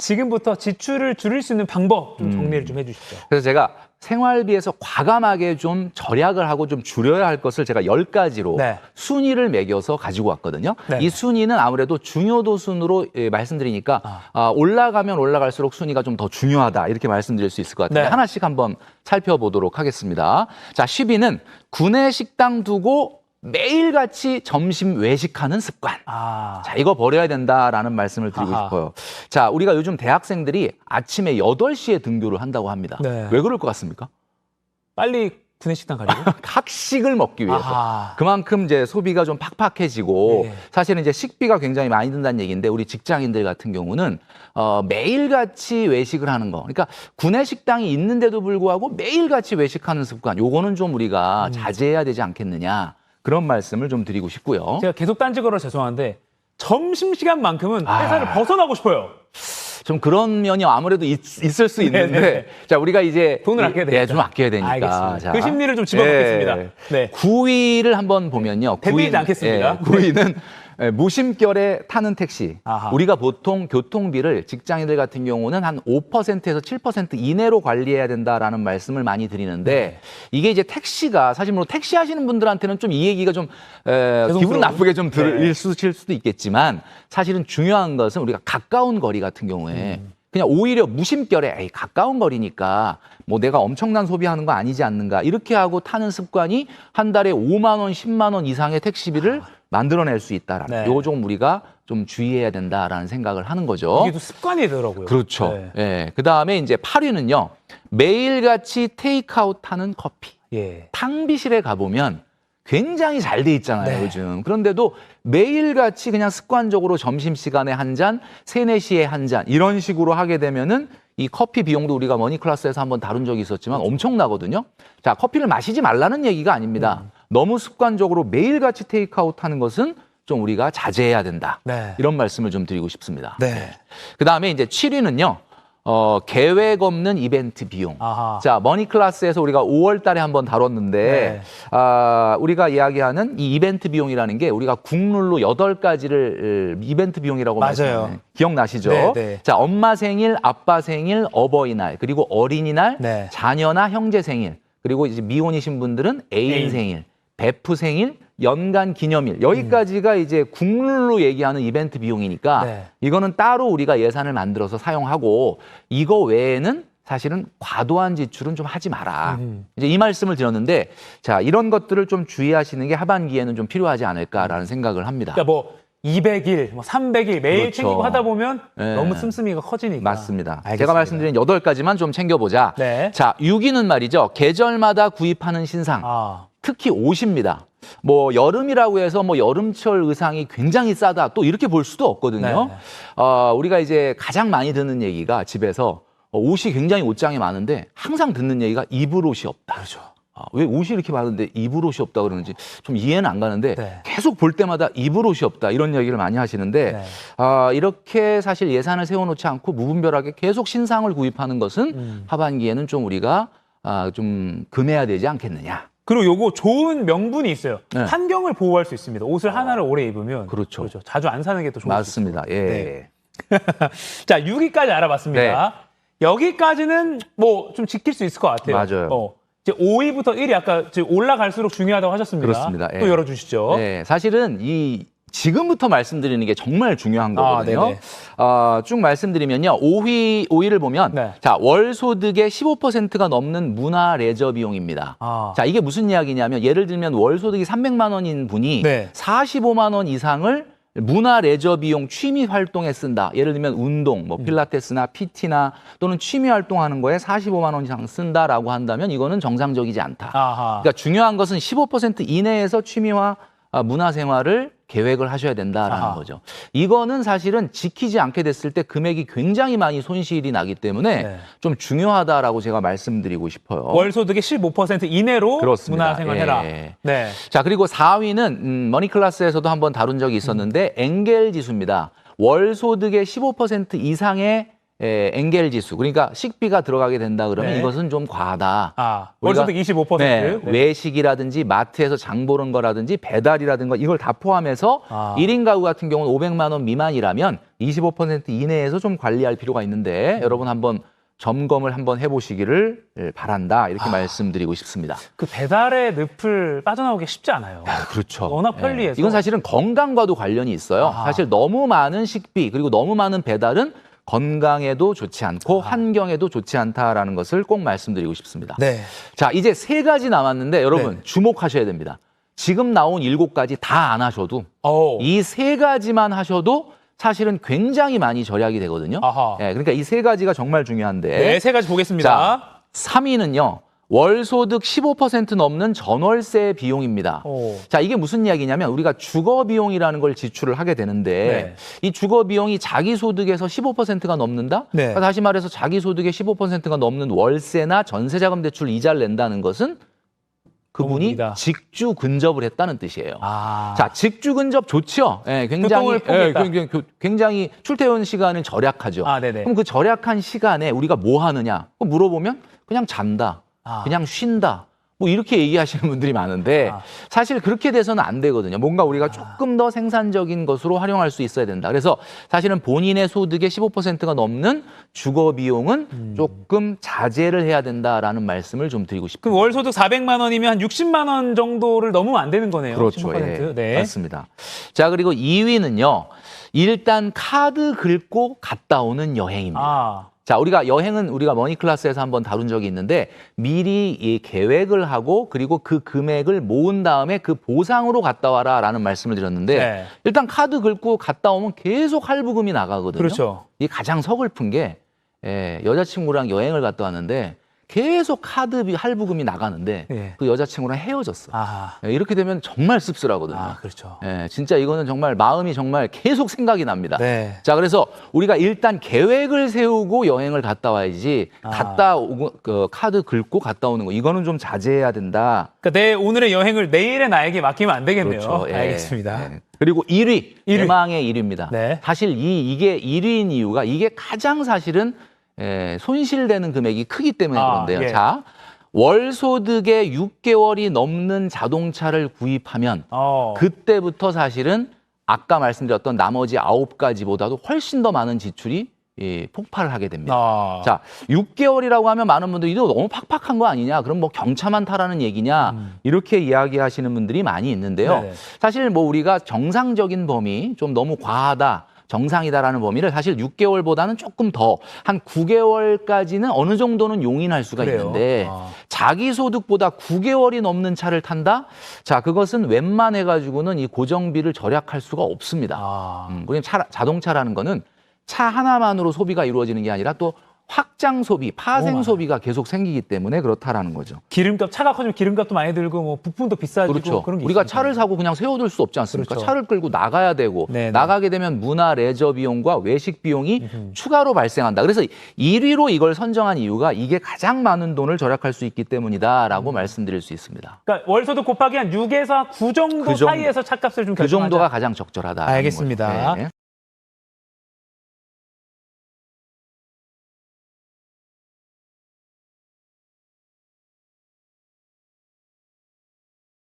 지금부터 지출을 줄일 수 있는 방법 좀 정리를 좀 해주시죠. 그래서 제가 생활비에서 과감하게 좀 절약을 하고 좀 줄여야 할 것을 제가 10가지로 네. 순위를 매겨서 가지고 왔거든요. 네. 이 순위는 아무래도 중요도 순으로 말씀드리니까 올라가면 올라갈수록 순위가 좀 더 중요하다 이렇게 말씀드릴 수 있을 것 같은데 네. 하나씩 한번 살펴보도록 하겠습니다. 자, 10위는 구내 식당 두고 매일같이 점심 외식하는 습관. 자, 이거 버려야 된다라는 말씀을 드리고 아하. 싶어요. 자, 우리가 요즘 대학생들이 아침에 8시에 등교를 한다고 합니다. 네. 왜 그럴 것 같습니까? 빨리 구내식당 가려고? 학식을 먹기 위해서. 아하. 그만큼 이제 소비가 좀 팍팍해지고 네. 사실은 이제 식비가 굉장히 많이 든다는 얘기인데 우리 직장인들 같은 경우는 매일같이 외식을 하는 거. 그러니까 구내 식당이 있는데도 불구하고 매일같이 외식하는 습관. 요거는 좀 우리가 자제해야 되지 않겠느냐. 그런 말씀을 좀 드리고 싶고요. 제가 계속 딴지 걸어 죄송한데 점심시간만큼은 회사를 벗어나고 싶어요. 좀 그런 면이 아무래도 있을 수 있는데 네네. 자 우리가 이제 돈을 아껴야 되니까. 좀 아껴야 되니까. 알겠습니다. 자, 그 심리를 좀 집어넣겠습니다. 네. 9위를 한번 보면요. 대들지 않겠습니다. 9위는 무심결에 타는 택시. 아하. 우리가 보통 교통비를 직장인들 같은 경우는 한 5%에서 7% 이내로 관리해야 된다라는 말씀을 많이 드리는데 이게 이제 택시가 사실 뭐 택시 하시는 분들한테는 좀 이 얘기가 좀 기분 나쁘게 좀 들릴 수도 있겠지만 사실은 중요한 것은 우리가 가까운 거리 같은 경우에 그냥 오히려 무심결에 에이, 가까운 거리니까 뭐 내가 엄청난 소비하는 거 아니지 않는가 이렇게 하고 타는 습관이 한 달에 5만 원, 10만 원 이상의 택시비를 만들어낼 수 있다라는 네. 요거 좀 우리가 좀 주의해야 된다라는 생각을 하는 거죠. 이게 또 습관이 되더라고요. 그렇죠. 네. 예. 그다음에 이제 8위는요. 매일같이 테이크아웃 하는 커피. 예. 탕비실에 가보면 굉장히 잘 돼 있잖아요, 네. 요즘. 그런데도 매일같이 그냥 습관적으로 점심시간에 한 잔, 3, 4시에 한 잔, 이런 식으로 하게 되면은 이 커피 비용도 우리가 머니클래스에서 한번 다룬 적이 있었지만 엄청나거든요. 자, 커피를 마시지 말라는 얘기가 아닙니다. 너무 습관적으로 매일같이 테이크아웃 하는 것은 좀 우리가 자제해야 된다. 네. 이런 말씀을 좀 드리고 싶습니다. 네. 그 다음에 이제 7위는요. 계획 없는 이벤트 비용. 아하. 자, 머니클래스에서 우리가 5월 달에 한번 다뤘는데, 우리가 이야기하는 이 이벤트 비용이라는 게 우리가 국룰로 8가지를 이벤트 비용이라고 맞아요. 말씀하셨는데 기억나시죠? 네, 네. 자, 엄마 생일, 아빠 생일, 어버이날, 그리고 어린이날, 네. 자녀나 형제 생일, 그리고 이제 미혼이신 분들은 애인 생일, 베프 생일, 연간 기념일 여기까지가 이제 국룰로 얘기하는 이벤트 비용이니까 네. 이거는 따로 우리가 예산을 만들어서 사용하고 이거 외에는 사실은 과도한 지출은 좀 하지 마라. 이제 이 말씀을 드렸는데 자 이런 것들을 좀 주의하시는 게 하반기에는 좀 필요하지 않을까라는 생각을 합니다. 그러니까 뭐 200일, 뭐 300일 매일 그렇죠. 챙기고 하다 보면 네. 너무 씀씀이가 커지니까. 맞습니다. 알겠습니다. 제가 말씀드린 8가지만 좀 챙겨보자. 네. 자 6위는 말이죠. 계절마다 구입하는 신상. 특히 옷입니다. 뭐 여름이라고 해서 뭐 여름철 의상이 굉장히 싸다 또 이렇게 볼 수도 없거든요. 네. 우리가 이제 가장 많이 듣는 얘기가 집에서 옷이 굉장히 옷장에 많은데 항상 듣는 얘기가 입을 옷이 없다. 그렇죠. 왜 옷이 이렇게 많은데 입을 옷이 없다 그러는지 좀 이해는 안 가는데 네. 계속 볼 때마다 입을 옷이 없다 이런 얘기를 많이 하시는데 네. 이렇게 사실 예산을 세워놓지 않고 무분별하게 계속 신상을 구입하는 것은 하반기에는 좀 우리가 좀 금해야 되지 않겠느냐. 그리고 요거 좋은 명분이 있어요. 네. 환경을 보호할 수 있습니다. 옷을 하나를 오래 입으면 그렇죠. 자주 안 사는 게 또 좋을 맞습니다. 예. 네. 자, 6위까지 알아봤습니다. 여기까지는 뭐 좀 지킬 수 있을 것 같아요. 맞아요. 이제 5위부터 1위 아까 올라갈수록 중요하다고 하셨습니다. 그렇습니다. 또 예. 열어주시죠. 네, 사실은 지금부터 말씀드리는 게 정말 중요한 거거든요. 네네. 쭉 말씀드리면요. 5위를 보면 네. 자, 월 소득의 15%가 넘는 문화 레저 비용입니다. 자, 이게 무슨 이야기냐면 예를 들면 월 소득이 300만 원인 분이 네. 45만 원 이상을 문화 레저 비용 취미 활동에 쓴다. 예를 들면 운동, 뭐 필라테스나 PT나 또는 취미 활동하는 거에 45만 원 이상 쓴다라고 한다면 이거는 정상적이지 않다. 그러니까 중요한 것은 15% 이내에서 취미와 문화 생활을 계획을 하셔야 된다라는 거죠. 이거는 사실은 지키지 않게 됐을 때 금액이 굉장히 많이 손실이 나기 때문에 네. 좀 중요하다라고 제가 말씀드리고 싶어요. 월 소득의 15% 이내로 그렇습니다. 문화생활 해라. 예. 네. 자, 그리고 4위는 머니클래스에서도 한번 다룬 적이 있었는데 엔겔 지수입니다. 월 소득의 15% 이상의 엔겔 지수. 그러니까 식비가 들어가게 된다 그러면 네. 이것은 좀 과하다. 월 소득 25%. 네, 외식이라든지 마트에서 장 보는 거라든지 배달이라든가 이걸 다 포함해서 1인 가구 같은 경우는 500만 원 미만이라면 25% 이내에서 좀 관리할 필요가 있는데 여러분 한번 점검을 한번 해보시기를 바란다 이렇게 말씀드리고 싶습니다. 그 배달의 늪을 빠져나오기 쉽지 않아요. 그렇죠. 워낙 편리해서. 이건 사실은 건강과도 관련이 있어요. 아하. 사실 너무 많은 식비 그리고 너무 많은 배달은 건강에도 좋지 않고 환경에도 좋지 않다라는 것을 꼭 말씀드리고 싶습니다. 네. 자, 이제 3가지 남았는데 여러분 네. 주목하셔야 됩니다. 지금 나온 7가지 다 안 하셔도 이 3가지만 하셔도 사실은 굉장히 많이 절약이 되거든요. 아하. 예, 그러니까 이 3가지가 정말 중요한데. 네, 3가지 보겠습니다. 자, 3위는요. 월소득 15% 넘는 전월세 비용입니다. 오. 자, 이게 무슨 이야기냐면 우리가 주거 비용이라는 걸 지출을 하게 되는데 이 주거 비용이 자기 소득에서 15%가 넘는다? 네. 그러니까 다시 말해서 자기 소득의 15%가 넘는 월세나 전세자금 대출 이자를 낸다는 것은 그분이 도움이다. 직주 근접을 했다는 뜻이에요. 아. 자, 직주 근접 좋죠. 예, 굉장히 교통을 포기했다. 굉장히 출퇴근 시간을 절약하죠. 아, 네네. 그럼 그 절약한 시간에 우리가 뭐 하느냐? 그럼 물어보면 그냥 잔다. 아. 그냥 쉰다. 뭐 이렇게 얘기하시는 분들이 많은데 사실 그렇게 돼서는 안 되거든요. 뭔가 우리가 조금 더 생산적인 것으로 활용할 수 있어야 된다. 그래서 사실은 본인의 소득의 15%가 넘는 주거 비용은 조금 자제를 해야 된다라는 말씀을 좀 드리고 싶습니다. 그럼 월소득 400만 원이면 한 60만 원 정도를 넘으면 안 되는 거네요. 그렇죠. 15%. 예, 네. 맞습니다. 자, 그리고 2위는요. 일단 카드 긁고 갔다 오는 여행입니다. 아. 자, 우리가 여행은 우리가 머니클래스에서 한번 다룬 적이 있는데 미리 이 계획을 하고 그리고 그 금액을 모은 다음에 그 보상으로 갔다 와라라는 말씀을 드렸는데 네. 일단 카드 긁고 갔다 오면 계속 할부금이 나가거든요. 그렇죠. 이게 가장 서글픈 게 여자친구랑 여행을 갔다 왔는데 계속 카드비 할부금이 나가는데 예. 그 여자친구랑 헤어졌어. 아. 이렇게 되면 정말 씁쓸하거든요. 아, 그렇죠. 진짜 이거는 정말 마음이 정말 계속 생각이 납니다. 네. 자, 그래서 우리가 일단 계획을 세우고 여행을 갔다 와야지 갔다 오고 그 카드 긁고 갔다 오는 거 이거는 좀 자제해야 된다. 그러니까 내 오늘의 여행을 내일의 나에게 맡기면 안 되겠네요. 그렇죠. 예. 알겠습니다. 예. 그리고 1위, 1위. 대망의 1위입니다. 네. 사실 이게 1위인 이유가 이게 가장 사실은 손실되는 금액이 크기 때문에 그런데요. 예. 자, 월소득의 6개월이 넘는 자동차를 구입하면 그때부터 사실은 아까 말씀드렸던 나머지 9가지보다도 훨씬 더 많은 지출이 폭발을 하게 됩니다. 자, 6개월이라고 하면 많은 분들이 이거 너무 팍팍한 거 아니냐? 그럼 뭐 경차만 타라는 얘기냐? 이렇게 이야기하시는 분들이 많이 있는데요. 네네. 사실 뭐 우리가 정상적인 범위 좀 너무 과하다. 정상이다라는 범위를 사실 6개월보다는 조금 더 한 9개월까지는 어느 정도는 용인할 수가 그래요? 있는데 자기 소득보다 9개월이 넘는 차를 탄다? 자, 그것은 웬만해가지고는 이 고정비를 절약할 수가 없습니다. 그냥 자동차라는 거는 차 하나만으로 소비가 이루어지는 게 아니라 또 확장 소비, 파생 소비가 계속 생기기 때문에 그렇다라는 거죠. 기름값, 차가 커지면 기름값도 많이 들고 뭐 부품도 비싸지고 그렇죠. 그런 게 우리가 있으니까. 차를 사고 그냥 세워둘 수 없지 않습니까? 그렇죠. 차를 끌고 나가야 되고 네네. 나가게 되면 문화 레저 비용과 외식 비용이 추가로 발생한다. 그래서 1위로 이걸 선정한 이유가 이게 가장 많은 돈을 절약할 수 있기 때문이다라고 말씀드릴 수 있습니다. 그러니까 월소득 곱하기 한 6에서 9 정도 그 정도. 사이에서 차값을 좀 그 결정하자. 정도가 가장 적절하다. 알겠습니다.